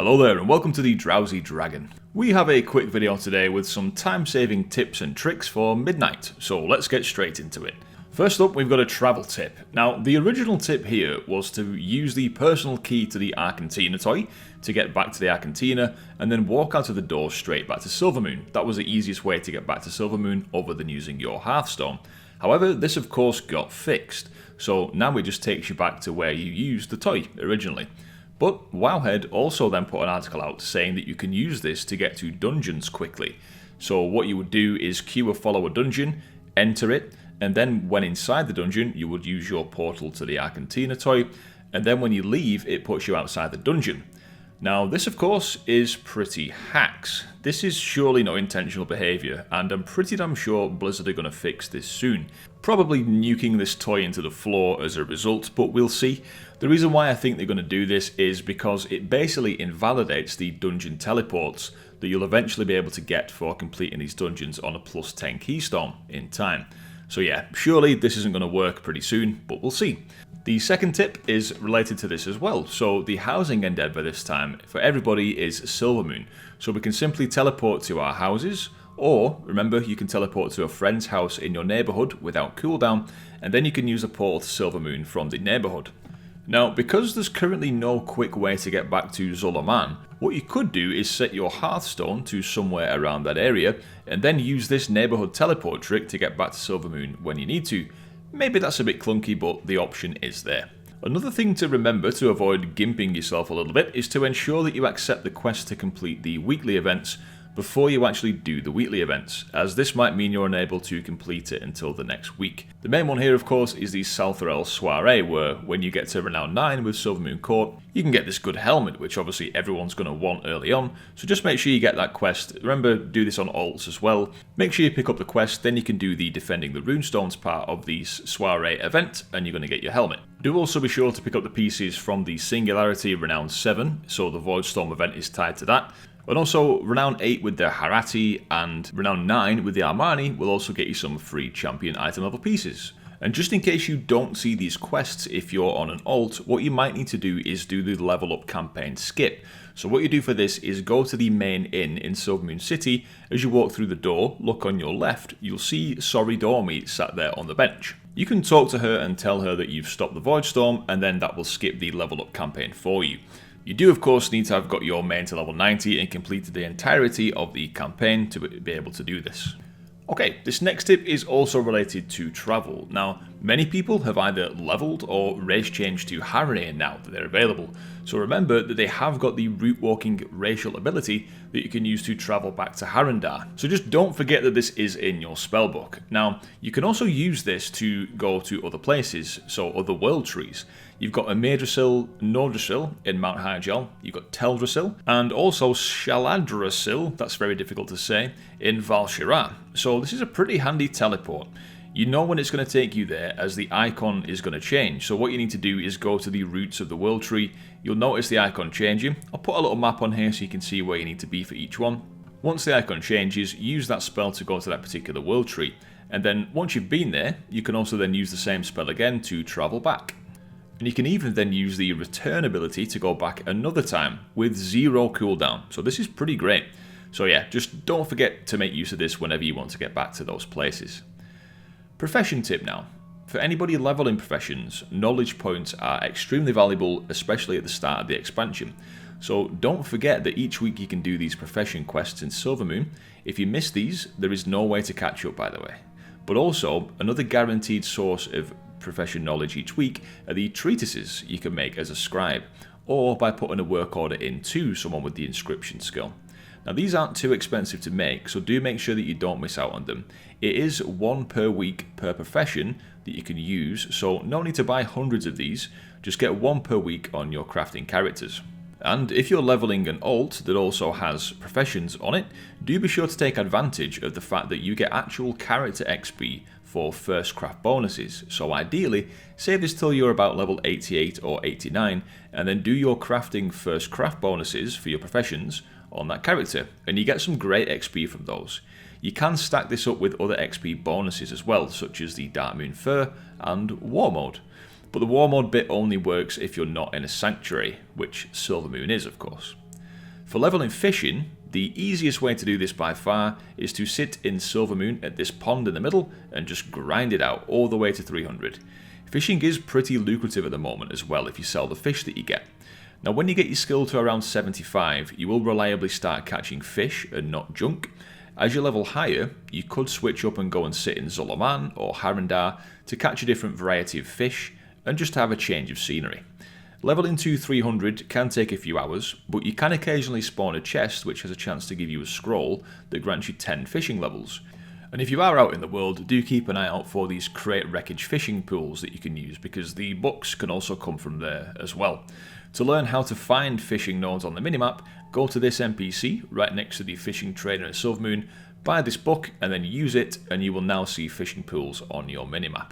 Hello there and welcome to the Drowsy Dragon. We have a quick video today with some time-saving tips and tricks for midnight, so let's get straight into it. First up, we've got a travel tip. Now, the original tip here was to use the personal key to the Arcantina toy to get back to the Arcantina and then walk out of the door straight back to Silvermoon. That was the easiest way to get back to Silvermoon other than using your Hearthstone. However, this of course got fixed, so now it just takes you back to where you used the toy originally. But Wowhead also then put an article out saying that you can use this to get to dungeons quickly. So what you would do is queue or follow a dungeon, enter it, and then when inside the dungeon you would use your portal to the Arcantina toy, and then when you leave it puts you outside the dungeon. Now this of course is pretty hacks. This is surely not intentional behaviour, and I'm pretty damn sure Blizzard are going to fix this soon. Probably nuking this toy into the floor as a result, but we'll see. The reason why I think they're going to do this is because it basically invalidates the dungeon teleports that you'll eventually be able to get for completing these dungeons on a plus 10 keystone in time. So yeah, surely this isn't going to work pretty soon, but we'll see. The second tip is related to this as well. So the housing endeavour this time for everybody is Silvermoon. So we can simply teleport to our houses, or remember you can teleport to a friend's house in your neighbourhood without cooldown, and then you can use a portal to Silvermoon from the neighbourhood. Now, because there's currently no quick way to get back to Zoloman, what you could do is set your Hearthstone to somewhere around that area, and then use this neighbourhood teleport trick to get back to Silvermoon when you need to. Maybe that's a bit clunky, but the option is there. Another thing to remember to avoid gimping yourself a little bit is to ensure that you accept the quest to complete the weekly events before you actually do the weekly events, as this might mean you're unable to complete it until the next week. The main one here of course is the Saltharel Soiree, where when you get to Renown 9 with Silvermoon Court, you can get this good helmet, which obviously everyone's going to want early on, so just make sure you get that quest. Remember, do this on alts as well. Make sure you pick up the quest, then you can do the Defending the Runestones part of the Soiree event, and you're going to get your helmet. Do also be sure to pick up the pieces from the Singularity Renown 7, so the Voidstorm event is tied to that. And also, Renown 8 with the Harati and Renown 9 with the Armani will also get you some free champion item level pieces. And just in case you don't see these quests if you're on an alt, what you might need to do is do the level up campaign skip. So what you do for this is go to the main inn in Silvermoon City. As you walk through the door, look on your left, you'll see Sorry Dormy sat there on the bench. You can talk to her and tell her that you've stopped the Voidstorm, and then that will skip the level up campaign for you. You do of course need to have got your main to level 90 and completed the entirety of the campaign to be able to do this. Okay, this next tip is also related to travel. Now, many people have either leveled or race changed to Haranir now that they're available, so remember that they have got the route walking racial ability that you can use to travel back to Harandar. So just don't forget that this is in your spellbook. Now, you can also use this to go to other places, so other world trees. You've got Amirdrasil, Nordrasil in Mount Hyjal, you've got Teldrassil, and also Shaladrasil, that's very difficult to say, in Val'Sharah. So this is a pretty handy teleport. You know when it's going to take you there as the icon is going to change. So what you need to do is go to the roots of the world tree. You'll notice the icon changing. I'll put a little map on here so you can see where you need to be for each one. Once the icon changes, use that spell to go to that particular world tree. And then once you've been there, you can also then use the same spell again to travel back. And you can even then use the return ability to go back another time with 0 cooldown. So this is pretty great. So yeah, just don't forget to make use of this whenever you want to get back to those places. Profession tip now. For anybody leveling professions, knowledge points are extremely valuable, especially at the start of the expansion. So don't forget that each week you can do these profession quests in Silvermoon. If you miss these, there is no way to catch up, by the way. But also, another guaranteed source of profession knowledge each week are the treatises you can make as a scribe, or by putting a work order into someone with the inscription skill. Now these aren't too expensive to make, so do make sure that you don't miss out on them. It is 1 per week per profession that you can use, so no need to buy hundreds of these, just get 1 per week on your crafting characters. And if you're leveling an alt that also has professions on it, do be sure to take advantage of the fact that you get actual character XP for first craft bonuses. So ideally, save this till you're about level 88 or 89, and then do your crafting first craft bonuses for your professions on that character, and you get some great XP from those. You can stack this up with other XP bonuses as well, such as the Darkmoon Fur and War Mode. But the War Mode bit only works if you're not in a Sanctuary, which Silvermoon is of course. For leveling fishing, the easiest way to do this by far is to sit in Silvermoon at this pond in the middle and just grind it out all the way to 300. Fishing is pretty lucrative at the moment as well if you sell the fish that you get. Now when you get your skill to around 75, you will reliably start catching fish and not junk. As you level higher, you could switch up and go and sit in Zoloman or Haranir to catch a different variety of fish and just have a change of scenery. Leveling to 300 can take a few hours, but you can occasionally spawn a chest which has a chance to give you a scroll that grants you 10 fishing levels. And if you are out in the world, do keep an eye out for these crate wreckage fishing pools that you can use, because the bucks can also come from there as well. To learn how to find fishing nodes on the minimap, go to this NPC right next to the fishing trader at Silvermoon, buy this book and then use it, and you will now see fishing pools on your minimap.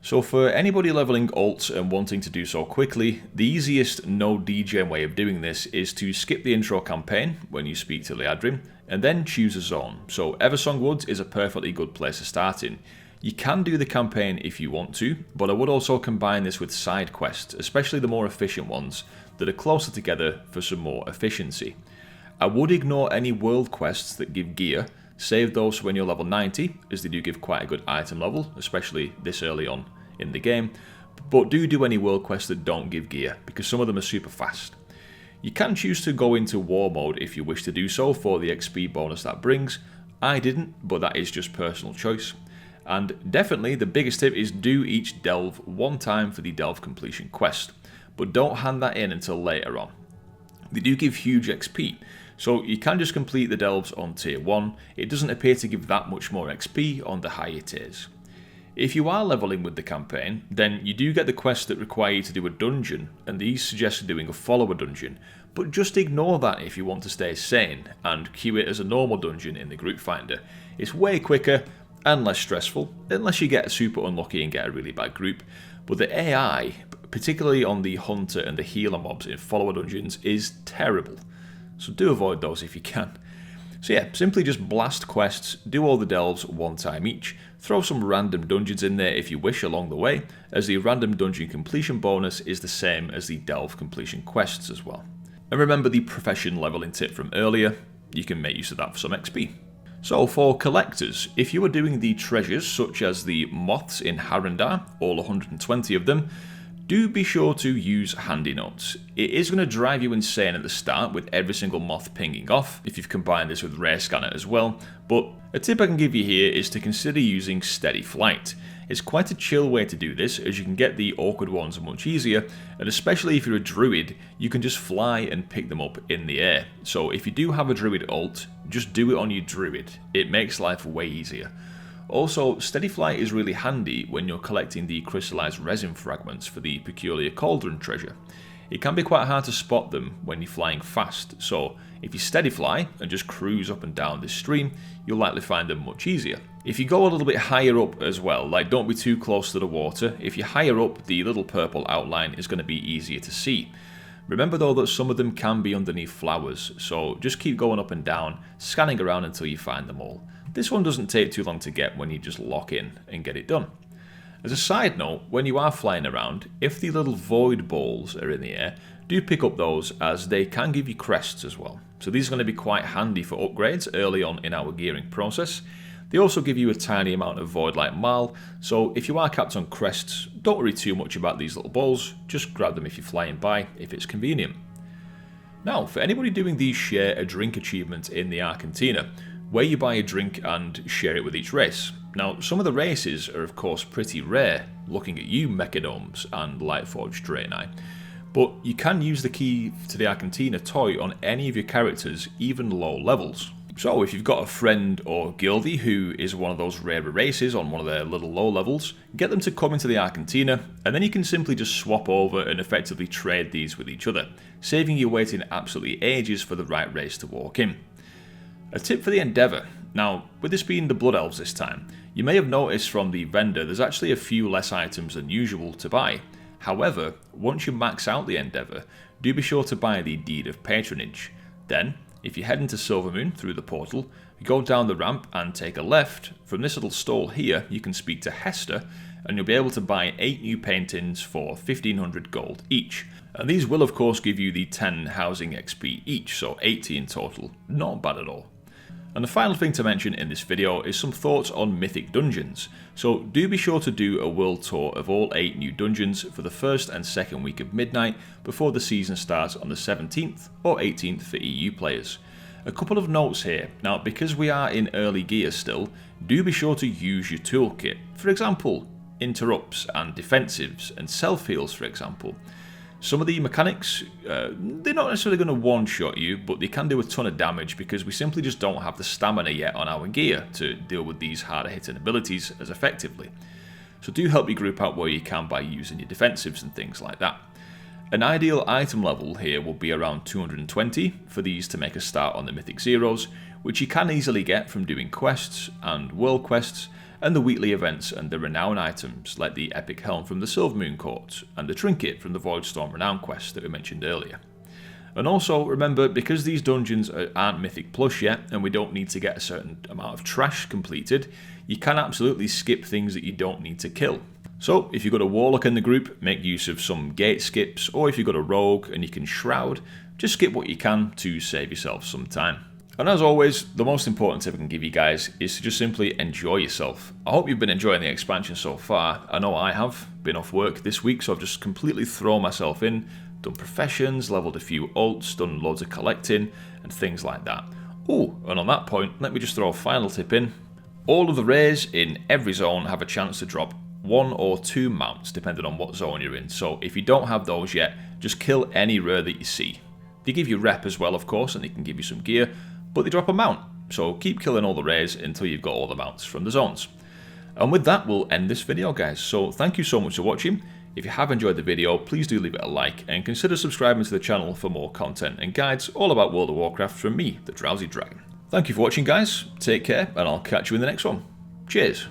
So for anybody leveling alts and wanting to do so quickly, the easiest no DGen way of doing this is to skip the intro campaign when you speak to Liadrim, and then choose a zone. So Eversong Woods is a perfectly good place to start in. You can do the campaign if you want to, but I would also combine this with side quests, especially the more efficient ones that are closer together for some more efficiency. I would ignore any world quests that give gear, save those for when you're level 90, as they do give quite a good item level, especially this early on in the game, but do any world quests that don't give gear, because some of them are super fast. You can choose to go into war mode if you wish to do so for the XP bonus that brings. I didn't, but that is just personal choice. And definitely the biggest tip is do each delve one time for the delve completion quest, but don't hand that in until later on. They do give huge XP, so you can just complete the delves on tier 1, it doesn't appear to give that much more XP on the higher tiers. If you are leveling with the campaign, then you do get the quests that require you to do a dungeon, and these suggest doing a follower dungeon, but just ignore that if you want to stay sane, and queue it as a normal dungeon in the group finder. It's way quicker and less stressful, unless you get super unlucky and get a really bad group, but the AI, particularly on the hunter and the healer mobs in follower dungeons, is terrible, so do avoid those if you can. So yeah, simply just blast quests, do all the delves one time each, throw some random dungeons in there if you wish along the way, as the random dungeon completion bonus is the same as the delve completion quests as well. And remember the profession leveling tip from earlier, you can make use of that for some XP. So for collectors, if you are doing the treasures such as the Moths in Haranir, all 120 of them, do be sure to use handy notes. It is going to drive you insane at the start with every single moth pinging off, if you've combined this with Rare Scanner as well, but a tip I can give you here is to consider using Steady Flight. It's quite a chill way to do this, as you can get the awkward ones much easier, and especially if you're a druid, you can just fly and pick them up in the air. So if you do have a druid ult, just do it on your druid. It makes life way easier. Also, Steady Flight is really handy when you're collecting the crystallized resin fragments for the peculiar Cauldron treasure. It can be quite hard to spot them when you're flying fast, so if you steady fly and just cruise up and down this stream, you'll likely find them much easier. If you go a little bit higher up as well, like don't be too close to the water, if you're higher up, the little purple outline is going to be easier to see. Remember though that some of them can be underneath flowers, so just keep going up and down, scanning around until you find them all. This one doesn't take too long to get when you just lock in and get it done. As a side note, when you are flying around, if the little void balls are in the air, do pick up those, as they can give you crests as well. So these are going to be quite handy for upgrades early on in our gearing process. They also give you a tiny amount of void like Mal, so if you are capped on crests, don't worry too much about these little balls, just grab them if you're flying by, if it's convenient. Now, for anybody doing the Share a Drink achievement in the Arcantina, where you buy a drink and share it with each race. Now, some of the races are of course pretty rare, looking at you Mechanomes and Lightforged Draenei, but you can use the key to the Arcantina toy on any of your characters, even low levels. So if you've got a friend or guildie who is one of those rarer races on one of their little low levels, get them to come into the Arcantina, and then you can simply just swap over and effectively trade these with each other, saving you waiting absolutely ages for the right race to walk in. A tip for the Endeavour. Now, with this being the Blood Elves this time, you may have noticed from the vendor there's actually a few less items than usual to buy. However, once you max out the Endeavour, do be sure to buy the Deed of Patronage. Then, if you head into Silvermoon through the portal, you go down the ramp and take a left. From this little stall here, you can speak to Hester, and you'll be able to buy 8 new paintings for 1500 gold each. And these will of course give you the 10 housing XP each, so 80 in total. Not bad at all. And the final thing to mention in this video is some thoughts on Mythic Dungeons. So do be sure to do a world tour of all 8 new dungeons for the first and second week of Midnight before the season starts on the 17th or 18th for EU players. A couple of notes here. Now, because we are in early gear still, do be sure to use your toolkit. For example, interrupts and defensives and self-heals, for example. Some of the mechanics, they're not necessarily going to one-shot you, but they can do a ton of damage because we simply just don't have the stamina yet on our gear to deal with these harder hitting abilities as effectively. So do help your group out where you can by using your defensives and things like that. An ideal item level here will be around 220 for these to make a start on the Mythic Zeros, which you can easily get from doing quests and world quests, and the weekly events and the renown items like the Epic Helm from the Silvermoon Court and the Trinket from the Voidstorm Renown quest that we mentioned earlier. And also remember, because these dungeons aren't Mythic Plus yet and we don't need to get a certain amount of trash completed, you can absolutely skip things that you don't need to kill. So if you've got a Warlock in the group, make use of some gate skips, or if you've got a Rogue and you can Shroud, just skip what you can to save yourself some time. And as always, the most important tip I can give you guys is to just simply enjoy yourself. I hope you've been enjoying the expansion so far. I know I have. Been off work this week, so I've just completely thrown myself in, done professions, leveled a few ults, done loads of collecting, and things like that. Oh, and on that point, let me just throw a final tip in. All of the rares in every zone have a chance to drop 1 or 2 mounts, depending on what zone you're in. So if you don't have those yet, just kill any rare that you see. They give you rep as well, of course, and they can give you some gear, but they drop a mount, so keep killing all the rares until you've got all the mounts from the zones. And with that, we'll end this video, guys. So thank you so much for watching. If you have enjoyed the video, please do leave it a like, and consider subscribing to the channel for more content and guides all about World of Warcraft from me, the Drowsy Dragon. Thank you for watching, guys. Take care, and I'll catch you in the next one. Cheers.